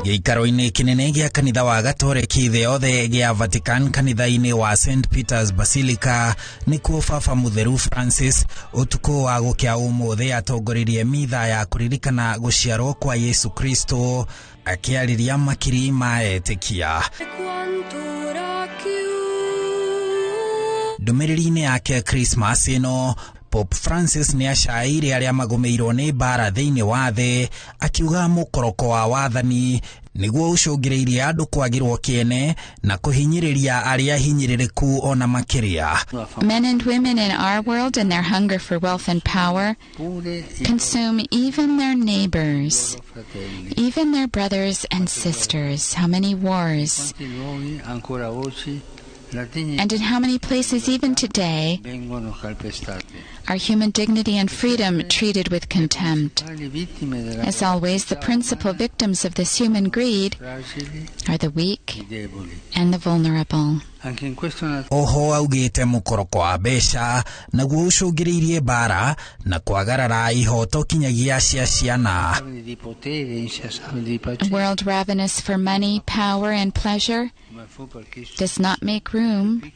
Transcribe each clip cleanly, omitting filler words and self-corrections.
Gĩikaro-inĩ kĩnene gĩa kanitha wa Gatoreki thĩ yothe gĩa Vatican, kanitha-inĩ wa St. Peter's Basilica, nĩkuo Baba Mũtheru Francis ũtukũ wa gũkĩa ũmũthĩ atongoririe mitha ya kũririkana gũciarwo kwa Yesu Kristo, akĩarĩria makiri ma etĩkia. Ndũmĩrĩri-inĩ yake Christmas ĩno, Pope Francis nĩ acaĩire arĩa magũmĩirwo nĩ mbara thĩinĩ wa thĩ, akiuga mũkoroko wa wathani nĩguo ũcũngĩrĩirie andũ kwagĩrwo kĩene na kũhinyĩrĩria arĩa hinyĩrĩrĩku ona makĩria. Men and women in our world and their hunger for wealth and power consume even their neighbors, even their brothers and sisters. How many wars and in how many places even today are human dignity and freedom treated with contempt? As always, the principal victims of this human greed are the weak and the vulnerable. Oho augĩte mũkoroko wa mbeca naguo ũcũngĩrĩirie mbara na kwagarara ihoto kinyagia cia ciana. A world ravenous for money, power and pleasure does not make room,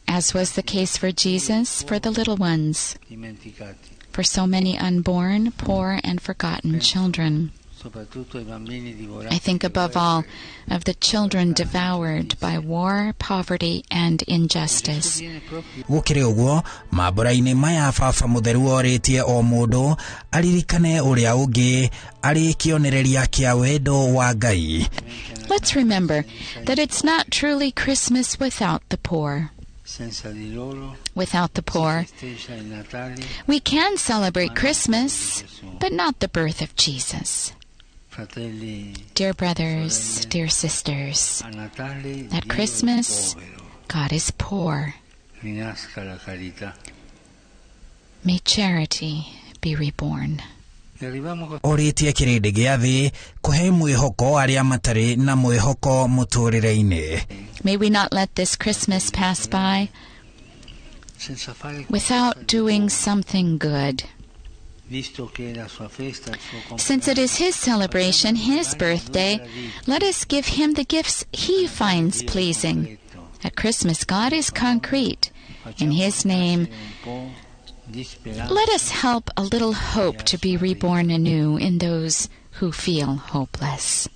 as was the case for Jesus, for the little ones, for so many unborn, poor and forgotten children. I think above all of the children devoured by war, poverty and injustice. Gũkĩrĩ ũguo, mambũra-inĩ maya Baba Mũtheru orĩtie o mũndũ aririkane ũrĩa ũngĩ arĩ kĩonereria kĩa wendo wa Ngai. Let's remember that it's not truly Christmas without the poor. Without the poor, we can celebrate Christmas, but not the birth of Jesus. Dear brothers, dear sisters, at Christmas, God is poor. May charity be reborn. Orĩtie kĩrĩndĩ gĩa thĩ kũhe mwĩhoko arĩa matarĩ na mwĩhoko mũtũrĩre-inĩ. May we not let this Christmas pass by without doing something good. Since it is his celebration, his birthday, let us give him the gifts he finds pleasing. At Christmas, God is concrete. In his name, let us help a little hope to be reborn anew in those who feel hopeless.